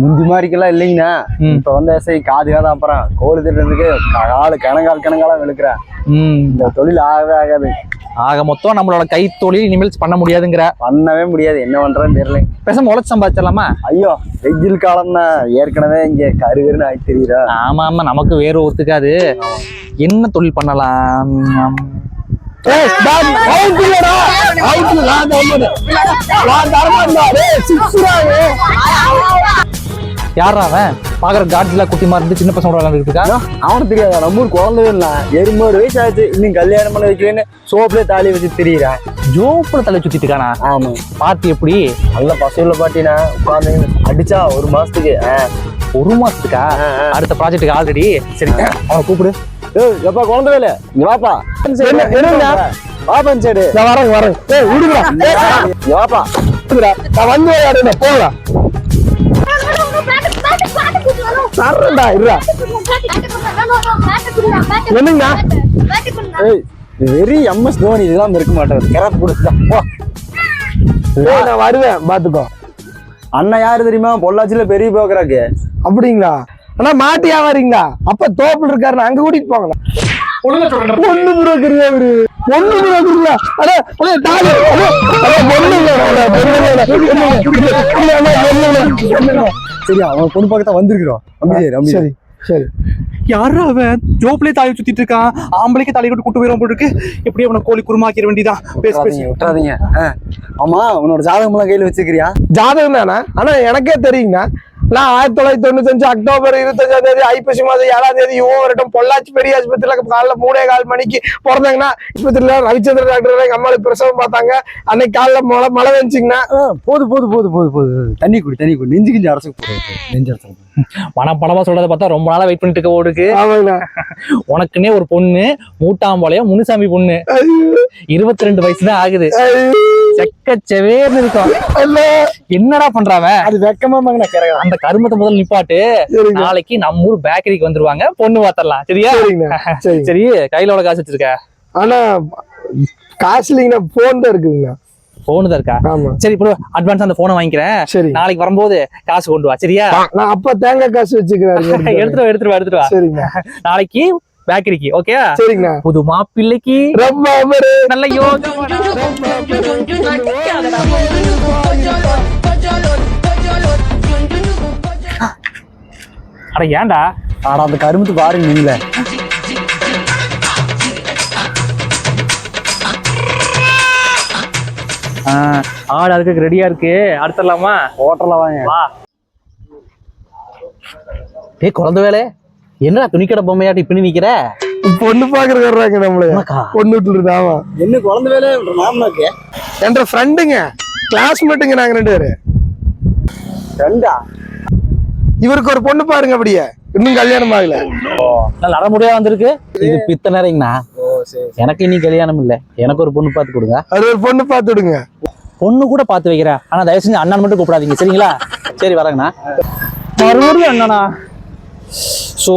முந்தி மாதிரிக்கெல்லாம் இல்லைங்கண்ணா. இப்ப வந்து காது அப்புறம் கோழி திட்டுறதுக்கு கணங்காலா விழுக்கிறேன். இந்த தொழில் ஆகவே ஆகாது. ஆக மொத்தம் நம்மளோட கை தொழில் இனிமேல் பண்ண முடியாதுங்கிற. பண்ணவே முடியாது, என்ன பண்றேன்னு தெரியல. பேசாம உழைச்சு சம்பாதிச்சிடலாமா? ஐயோ, வெயில் காலம்னா ஏற்கனவே இங்க கருகருன்னு ஆகி தெரியுதா. ஆமா ஆமா, நமக்கு வேற ஒத்துக்காது. என்ன தொழில் பண்ணலாம்? யாரா அவன்? பாக்குற காட்சிலாம் குட்டி மாதிரி சின்ன பசங்க விளையாண்டுருக்கா? அவனுக்கு தெரியாதா? நம்ம ஊர் குழந்தை இல்லை, 70 வயசு ஆச்சு, இன்னும் கல்யாணம் பண்ண வைக்கலன்னு சோப்புல தாலி வச்சு தெரியுறேன். ஜோப்புல தலை சுத்திட்டு இருக்கானா? ஆமா. பாட்டி எப்படி? நல்ல பசங்கள பாட்டினா உட்காந்து அடிச்சா 1 மாசத்துக்கு. 1 மாசத்துக்கா? அடுத்த ப்ராஜெக்டுக்கு ஆல்ரெடி. சரி, அவனை கூப்பிடு. எப்பா குழந்தை வேலை, இங்க வாப்பா. வாப்பன் சைடு வரேன். வாப்பா, நான் வந்து போகலாம். என்னங்கண்ணா? வெறி MS தோனி இதெல்லாம் இருக்க மாட்டாரு. கராத் கொடுத்துதான் நான் வருவேன், பாத்துக்கோ. அண்ணன் யாரு தெரியுமா? பொள்ளாச்சியில பெரிய போக்குறாக்கு. அப்படிங்களா? ஆனா மாட்டியா வரீங்களா? அப்ப தோப்புல இருக்காரு, அங்க கூட்டிட்டு போங்களா. பொண்ணு புரோக்கரியா? சரி, அவன் பொண்ணு பார்க்கத்தான் வந்திருக்கிறோம். சரி சரி. யாரா அவன்? ஜோப்லயே தாலி சுத்திட்டு இருக்கான். ஆம்பளைக்கு தாலி கூட்டு போயிடும் போட்டு இருக்கு. எப்படி அவனை கோழி குருமாக்கிற வேண்டியதான். விட்டுறாதீங்க. ஆமா, உன்னோட ஜாதகம் எல்லாம் கையில வச்சுக்கிறியா? ஜாதகம் தானே? ஆனா எனக்கே தெரியுங்க. நான் 1995 அக்டோபர் 25 ஐப்பசி மாதம் 7 இவன் பொள்ளாச்சி பெரிய ஆஸ்பத்திரியில காலைல 3:15 மணிக்கு பிறந்தாங்கன்னா, ஆஸ்பத்திரியில ரவிச்சந்திர டாக்டர் எங்க அம்மாளுக்கு பிரசவம் பார்த்தாங்க. அன்னைக்கு காலைல மழை வந்துச்சுங்கன்னா. போது தண்ணி குடி நெஞ்சு கிஞ்சி அரசுக்கு போடுறது. நெஞ்சு அரசு பணமா சொல்றதை பார்த்தா ரொம்ப நாளா வெயிட் பண்ணிட்டு இருக்க ஓடுக்கு. உனக்குன்னே ஒரு பொண்ணு, மூட்டாம்பாளையம் முனுசாமி பொண்ணு. 22 வயசுதான் ஆகுது. செக்கச்சவேர்னு இருக்கும். என்னடா பண்றாவ? அது வெக்கமா அந்த கருமத்தை முதல்ல நிப்பாட்டு. நாளைக்கு நம்ம ஊர் பேக்கரிக்கு வந்துருவாங்க, பொண்ணு பார்த்தரலாம். சரியா? சரி, கையில எவ்வளவு காசு வச்சிருக்க? ஆனா காசு இல்லைங்கண்ணா, போன் தான் இருக்குதுங்கண்ணா. போன் தான் இருக்கா? சரி, இப்போ அட்வான்ஸ் அந்த போனை வாங்கிக்கிறேன். சரி, நாளைக்கு வரும்போது காசு கொண்டு வா. சரியா? நான் அப்ப தேங்காய் காசு வச்சுக்கிறேன். எடுத்துட்டு வா. சரிங்க. நாளைக்கு பேக்கரிக்கு. ஓகே? சரிங்க. புது மாப்பிள்ளைக்கு ரொம்ப நல்ல யோகம். அட ஏன்டா? அந்த கரும்புத்து பாருங்க நீங்களே. ஆடு அதுக்கு ரெடியா இருக்கு. அடுத்தலாமா? ஹோட்டல்ல வாங்க. வா. குழந்தை வேலை என்ன துணிக்கடை பொம்மையாட்டி பின்னி நிக்கிற? பொண்ணு பாக்குறது வர்றாங்க நம்மள. பொண்ணு விட்டு இருந்தாமா? என்ன குழந்தை வேலை? மாமனாக்கு என்ற ஃப்ரெண்டுங்க, கிளாஸ்மேட்டுங்க. நாங்க 2 பேரு. ஃப்ரெண்டா? இவருக்கு ஒரு பொண்ணு பாருங்க. அப்படியே இன்னும் கல்யாணம் ஆகல. நடைமுறையா வந்திருக்கு. இது பித்த நேரங்கண்ணா. எனக்கு இன்னும் கல்யாணம் இல்ல. எனக்கு ஒரு பொண்ணு பார்த்து கொடுங்க. அது ஒரு பொண்ணு பார்த்து விடுங்க. பொண்ணு கூட பார்த்து வைக்கிறேன். ஆனா தயவு செஞ்சு அண்ணன் மட்டும் கூப்பிடாதீங்க. சரிங்களா? சரி, வரேங்கண்ணா. மறுபடியும் அண்ணனா? சோ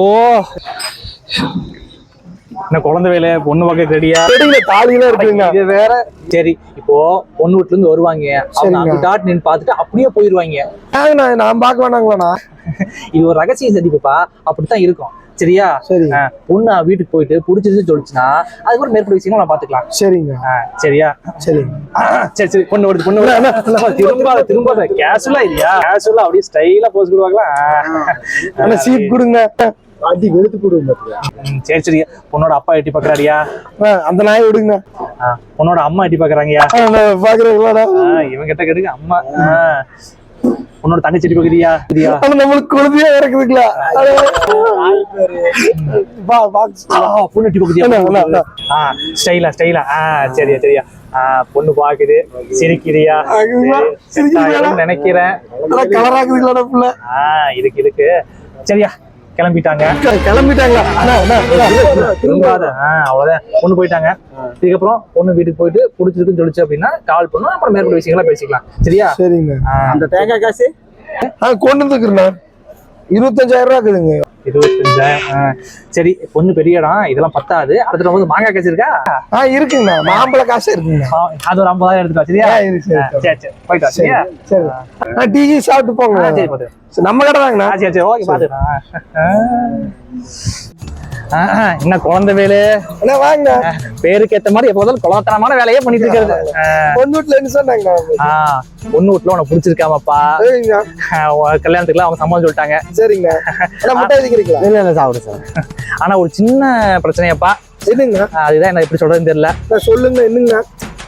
என்ன குழந்தை வேலை? பொண்ணு பார்க்க ரெடியா? தாலியெல்லாம் இருக்குங்க. இது வேற. சரி, இப்போ பொண்ணு வீட்டுல இருந்து வருவாங்க. அவங்க பார்த்துட்டு அப்படியே போயிருவாங்க. நான் பார்க்க வேணாங்களாண்ணா? இது ஒரு ரகசிய சந்திப்புப்பா. அப்படித்தான் இருக்கும். சரியா? சரி. பொண்ணு வீட்டுக்கு போயிட்டு பிடிச்சிருச்சு சொல்லிச்சுன்னா அதுக்கப்புறம் மேற்பட்ட விஷயங்களும் நான் பாத்துக்கலாம். சரிங்க. சரியா? சரி சரி. பொண்ணு திரும்ப கேஷுவலா இல்லையா? கேஷுவலா அப்படியே ஸ்டைலா போஸ் கொடுவாங்களா? சீட் கொடுங்க. பாட்டி வெளுத்து போடுங்க. சரி. பொண்ணோட அப்பா எட்டி பாக்குறாரியா? அந்த நாயை விடுங்க. பொண்ணோட அம்மா எட்டி பாக்குறாங்கயா? பாக்குறீங்களா? இவன் கிட்ட கேட்டுங்க. அம்மா. உன்னோட தங்கச்சி எட்டி பாக்குறியா? நம்மளுக்கு குழந்தையா இருக்குதுங்களா? பொண்ணு எட்டி பாக்குறியா? ஸ்டைலா. சரியா. பொண்ணு பாக்குது, சிரிக்கிறியா? நினைக்கிறேன். இருக்கு. சரியா? கிளம்பிட்டாங்களா? அவ்வளவுதான். பொண்ணு போயிட்டாங்க. இதுக்கப்புறம் பொண்ணு வீட்டுக்கு போயிட்டு பிடிச்சிருக்குன்னு சொல்லிச்சு அப்படின்னா கால் பண்ணும். அப்புறம் மேற்கொள்ள விஷயங்களா பேசிக்கலாம். சரியா? சரிங்க. அந்த தேங்காய் காசு கொண்டு வந்துக்கிறேன். 25,000 ரூபா இருக்குதுங்க. 25,000. சரி, பொண்ணு பெரிய இடம், இதெல்லாம் பத்தாது. அடுத்த வந்து மாங்காய் காசு இருக்கா? இருக்குங்கண்ணா, மாம்பழ காசு இருக்குங்கண்ணா. அது ஒரு 50,000 எடுத்துட்டு வா, சரியா? சரி சரி, போயிட்டு வா, சரியா? சரி, டீ சாப்பிட்டு போங்க. சரி, பாத்து. நம்ம கடை தாங்கண்ணா. சரி சரி, ஓகே, பாத்துக்கலாம். என்ன குழந்தை வேலை? வாங்க, பேருக்கு ஏத்த மாதிரி எப்போதும் குலத்தனமான வேலையே பண்ணிட்டு இருக்கிறது. பொண்ணு வீட்டுல என்ன சொன்னாங்க? பொண்ணு வீட்டுல உனக்கு பிடிச்சிருக்காமப்பா, கல்யாணத்துக்குலாம் அவங்க சம்மதம் சொல்லிட்டாங்க. சரிங்க, முட்டை வைக்கிறீங்களா? இல்ல இல்ல, சாப்பிடு சார். ஆனா ஒரு சின்ன பிரச்சனையப்பா. என்னங்க? அதுதான் என்ன எப்படி சொல்றதுன்னு தெரியல. சொல்லுங்க, என்னங்க?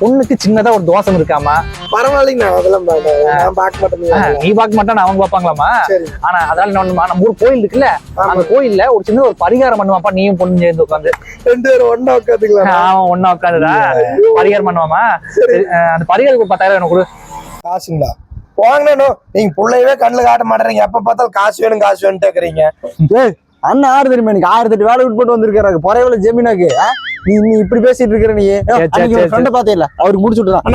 பொண்ணுக்கு சின்னதா ஒரு தோசம் இருக்காமா. பரவாயில்லைங்கண்ணா, அதெல்லாம் நான் பார்க்க மாட்டேன். நீ பார்க்க மாட்டான்னு அவங்க பார்ப்பாங்களாமா. சரி. ஆனா அதால நம்ம ஊர் கோயில் இருக்குல்ல, அந்த கோயில்ல ஒரு சின்ன ஒரு பரிகாரம் பண்ணுவாப்பா. நீயும் பொண்ணு சேர்ந்து உட்காந்து 2 பேரும் ஒண்ணா உட்காந்துக்கலாம். அவன் ஒண்ணா உட்காந்துடா பரிகாரம் பண்ணுவாமா. அந்த பரிகாரம் ஒரு 10,000 எனக்கு கொடு. காசுங்களா? வாங்கணும். நீங்க பிள்ளையவே கண்ணுல காட்ட மாட்டேறீங்க. எப்ப பார்த்தாலும் காசு வேணும் காசு வேணும் கேக்குறீங்க. ஏய், அண்ணன் 6 தெரியுமா? எனக்கு 6-8 வேலை விட்டு போட்டு வந்திருக்காரு பொறையவள ஜெமீனாக்கு. நீ இப்படி பேசிட்டு இருக்கிற நீ. ஃப்ரெண்ட பாத்தே இல்ல, அவருக்கு முடிச்சு விட்டுதான்.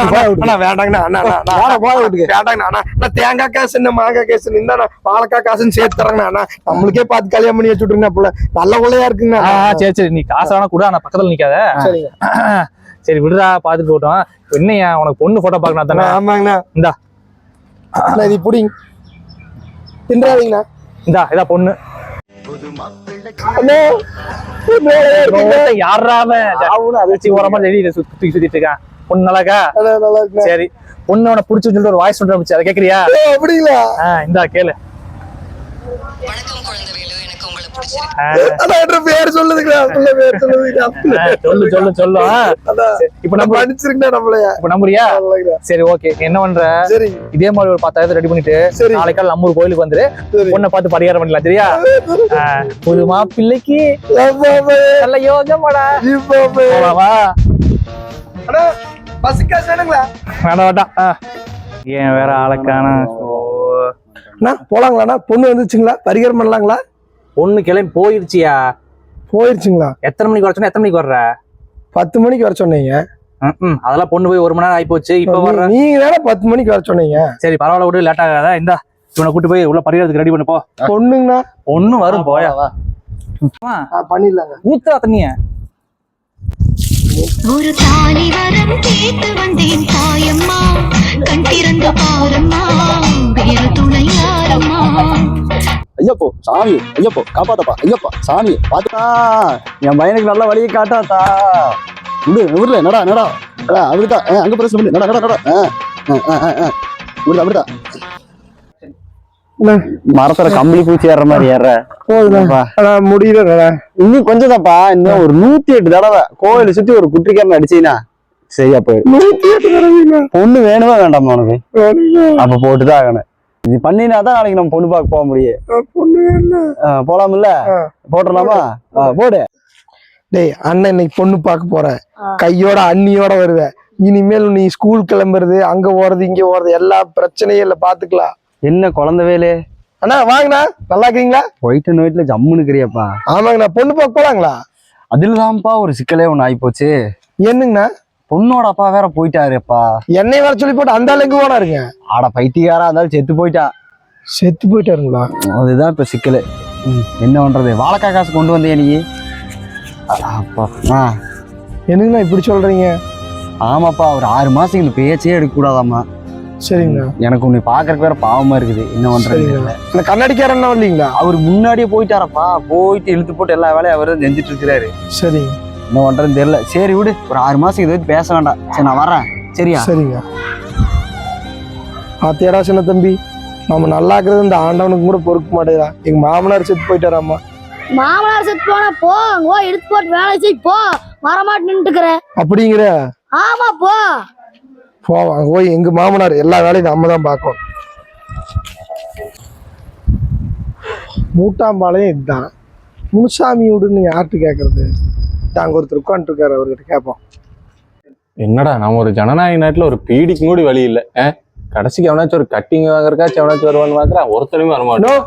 தேங்காய் காசு என்ன மாங்காய் காசு இந்த பாலக்காய் காசுன்னு சேர்த்து தரேங்கண்ணா. நம்மளுக்கே பார்த்து கல்யாணம் பண்ணி வச்சுட்டுருங்க. புள்ள நல்ல உள்ளையா இருக்குங்க. சரி சரி, நீ காசு வேணா கூட, ஆனா பக்கத்துல நிக்காத. சரிங்க. சரி விடுறா, பாத்துட்டு போட்டோம். என்னையா உனக்கு பொண்ணு போட்டோ பாக்கணும் தானே? ஆமாங்கண்ணா. இந்தா இது புடிங்க, தின்றாதீங்கண்ணா. இதா பொண்ணு. சுத்திட்டு இருக்கான். பொண்ணு நல்லாக்கா? சரி, பொண்ணு உனக்கு பிடிச்சு சொல்லிட்டு ஒரு வாய்ஸ் சொல்லிட்டு அதை கேக்குறியா? அப்படிங்களா? இந்தா கேளு. பேர் சொல்லுதுங்களா? சொல்லு சொல்லு சொல்லு. இப்ப நம்ம அனுப்பிச்சிருக்கா நம்மளைய? இப்ப நம்புறியா? சரி, ஓகே. என்ன பண்ற? சரி, இதே மாதிரி ஒரு 10,000 ரெடி பண்ணிட்டு நாளைக்கு நம்ம ஊர் கோயிலுக்கு வந்துரு. பொண்ணை பார்த்து பரிகாரம் பண்ணலாம், சரியா? புது மாப்பிள்ளைக்கு நல்ல யோகமாடா. போலாமா? வேண்டாம் வேண்டாம். ஏன் வேற ஆளுக்கான போலாங்களாண்ணா? பொண்ணு வந்துச்சுங்களா? பரிகாரம் பண்ணலாங்களா? பொண்ணு கிளம்பி போயிருச்சியா? போயிருச்சுங்களா? எத்தனை மணிக்கு வர சொன்ன? எத்தனை மணிக்கு வர்ற? 10 மணிக்கு வர சொன்னீங்க. அதெல்லாம் பொண்ணு போய் 1 மணி நேரம் ஆகி போச்சு. இப்ப வர்ற நீங்க வேற 10 மணிக்கு வர சொன்னீங்க. சரி, பரவாயில்ல, விடு, லேட் ஆகாத. இந்தா இவனை கூட்டு போய் உள்ள பரிகாரத்துக்கு ரெடி பண்ணு போ. பொண்ணுங்கண்ணா? ஒண்ணும் வரும், போயா. பண்ணிடலாங்க. ஊத்தா தண்ணிய. ஒரு தாலி வரம் கேட்டு வந்தேன் தாயம்மா, கண் திறந்து பாரம்மா, வேறு துணை யாரம்மா. ஐயப்போ சாமி, ஐயப்போ காப்பாத்தப்பா, ஐயப்பா சாமி பாத்துக்கா, என் பையனுக்கு நல்ல வழியை காட்டாத்தா. ஊர்ல நடா நடா அப்படிதான் அங்க பிரச்சனை பண்ணு. நடா நடா அப்படிதான் மரத்துல கம்பளி பூச்சி ஏற மாதிரி ஏற முடியல. இன்னும் கொஞ்சம் தான்ப்பா, இன்னும் ஒரு 108 தடவை கோயில சுத்தி ஒரு குட்டிக்காரன் அடிச்சீங்கன்னா சரியா போயிடும். 108 தடவை பொண்ணு வேணுமா வேண்டாமா உனக்கு? அப்ப போட்டுதான் ஆகணும். இது பண்ணினாதான் நாளைக்கு நம்ம பொண்ணு பார்க்க போக முடியும். போலாம்ல? போட்டுடலாமா? போடு. டேய் அண்ணன், இன்னைக்கு பொண்ணு பார்க்க போற, கையோட அண்ணியோட வருவேன். இனிமேல் நீ ஸ்கூல் கிளம்புறது, அங்க போறது இங்க போறது எல்லா பிரச்சனையும் இல்ல, பாத்துக்கலாம். என்ன குழந்தை வேலு? அண்ணா வாங்கண்ணா, நல்லா இருக்கீங்களா? ஒயிட் அண்ட் ஒயிட்ல ஜம்முனுக்குறியாப்பா? ஆமாங்கண்ணா. பொண்ணு பார்க்க போலாங்களா? அதுலதான்ப்பா ஒரு சிக்கலே ஒண்ணு ஆகி போச்சு. என்னங்கண்ணா? பொண்ணோட அப்பா வேற போயிட்டாருப்பா. என்னை வேற சொல்லி போட்டு அந்த ஆள் எங்க போனாருங்க? ஆட பைத்தியாரா இருந்தாலும் செத்து போயிட்டா. செத்து போயிட்டாருங்களா? அதுதான் இப்ப சிக்கலு. என்ன பண்றது? வாழைக்காய் காசு கொண்டு வந்தே நீ? அப்பா என்னங்கண்ணா இப்படி சொல்றீங்க? ஆமாப்பா, ஒரு 6 மாசம் இந்த பேச்சே எடுக்க கூடாதாம்மா. சரிங்கண்ணா. எனக்கு உன்னை பாக்குறதுக்கு வேற பாவமா இருக்குது. என்ன பண்றது? இந்த கண்ணாடிக்காரன் இல்லீங்களா? அவர் முன்னாடியே போயிட்டாரப்பா. போயிட்டு இழுத்து போட்டு எல்லா வேலையும் அவரு செஞ்சுட்டு இருக்கிறாரு. சரி, என்ன பண்றதுன்னு தெரியல. சரி விடு, ஒரு 6 மாசம் இதை பேச வேண்டாம். சரி, நான் வரேன், சரியா? சரிங்க. பாத்தியாடா சின்ன தம்பி, நம்ம நல்லா இருக்கிறது இந்த ஆண்டவனுக்கு கூட பொறுக்க மாட்டேங்கிறா. எங்க மாமனார் செத்து போயிட்டாராம்மா. மாமனார் செத்து போனா போ, எடுத்து போட்டு வேலை செய் போ, வரமாட்டு நின்றுக்கிற அப்படிங்கிற? ஆமா போ. போவாங்க போய், எங்க மாமனார் எல்லா வேலையும் நம்ம தான் பார்க்கணும். மூட்டாம்பாளையம் இதுதான். முனுசாமி வீடுன்னு யார்கிட்ட கேட்கறது? அங்க ஒருத்தர் உட்காந்துட்டு இருக்காரு, அவர்கிட்ட கேட்போம். என்னடா நம்ம ஒரு ஜனநாயக நாட்டுல ஒரு பீடிக்கு கூட வழி இல்ல. கடைசிக்கு எவனாச்சும் ஒரு கட்டிங் வாங்குறக்காச்சும் எவனாச்சும் வருவான்னு பாக்குறா, ஒருத்தருமே வரமாட்டோம்.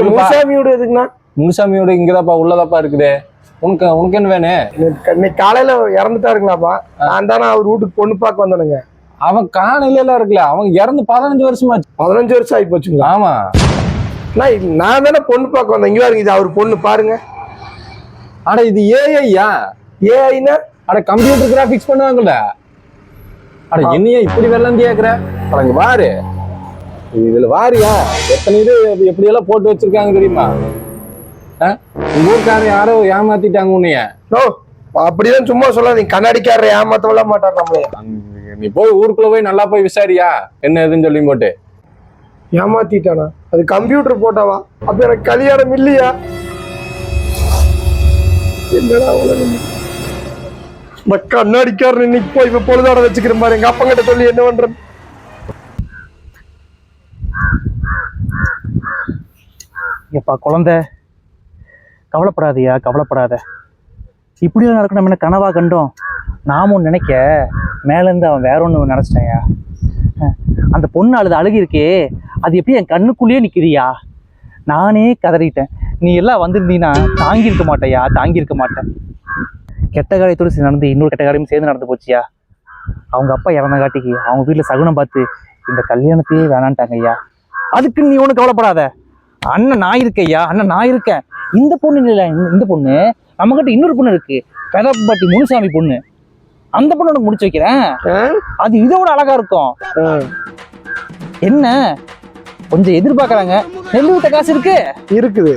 முனுசாமி வீடு எதுக்குண்ணா? முனுசாமியோட இங்கதாப்பா உள்ளதாப்பா இருக்குதே. உனக்கு என்ன வேணே? இன்னைக்கு காலையில இறந்துட்டாருங்களாப்பா. நான் தானே அவர் வீட்டுக்கு பொண்ணு பார்க்க வந்தனுங்க. அவன் காலையில எல்லாம் இருக்குல்ல, அவன் இறந்து 15 வருஷமாச்சு. 15 வருஷம் ஆகி போச்சுங்களா? ஆமா. நான் தானே பொண்ணு பார்க்க வந்தேன். இங்க பாருங்க, இது அவர் பொண்ணு பாருங்க. அட இது ஏஐயா? ஏஐனா அட கம்ப்யூட்டர் கிராபிக்ஸ் பண்ணுவாங்கல்ல. அட என்னையா இப்படி வெள்ளந்தி கேக்குற? அடங்க வாரு, இதுல வாரியா எத்தனை இது எப்படி எல்லாம் போட்டு வச்சிருக்காங்க தெரியுமா? உங்க ஊருக்காரன் யாரோ ஏமாத்திட்டாங்க உன்னைய. ஓ அப்படிதான் சும்மா சொல்லாதீங்க. கண்ணாடிக்காரரை ஏமாத்தவெல்லாம் மாட்டார் நம்மளே. நீ போய் ஊருக்குள்ள போய் நல்லா போய் விசாரியா என்ன ஏதுன்னு சொல்லி போட்டு. ஏமாத்திட்டானா? அது கம்ப்யூட்டர் போட்டாவா? அப்ப எனக்கு கல்யாணம் இல்லையா? என்னடா உலகம். கண்ணாடிக்காரன் இன்னைக்கு போய் இப்ப பொழுதாட வச்சுக்கிற மாதிரி எங்க அப்பா கிட்ட சொல்லி என்ன பண்றது? எப்பா குழந்தை, கவலைப்படாதயா, கவலைப்படாத. இப்படிலாம் நடக்கும் நம்ம என்ன கனவா கண்டோம்? நாமும் நினைக்க மேலேருந்து அவன் வேற ஒன்று நினச்சிட்டாயா. அந்த பொண்ணு அழுகி இருக்கே, அது எப்படி என் கண்ணுக்குள்ளேயே நிற்கிறியா? நானே கதறிட்டேன். நீ எல்லாம் வந்திருந்தீங்கன்னா தாங்கியிருக்க மாட்டேயா, தாங்கியிருக்க மாட்டேன். கெட்ட காரியத்தோடு நடந்து இன்னொரு கெட்ட காரியமும் சேர்ந்து நடந்து போச்சியா. அவங்க அப்பா இறந்த காட்டிக்கு அவங்க வீட்டில் சகுனம் பார்த்து இந்த கல்யாணத்தையே வேணான்ட்டாங்க ஐயா. அதுக்கு நீ ஒன்றும் கவலைப்படாத. அண்ணன் நான் இருக்கையா, அண்ணன் நான் இருக்கேன். இந்த பொண்ணு இல்லை, இந்த பொண்ணு நம்மகிட்ட இன்னொரு பொண்ணு இருக்கு, பெதப்பாட்டி முனுசாமி பொண்ணு. அந்த பொண்ணு உனக்கு முடிச்சு வைக்கிறேன். அது இதோட அழகா இருக்கும். என்ன கொஞ்சம் எதிர்பார்க்கறாங்க. நெல்லு விட்ட காசு இருக்கு இருக்குது.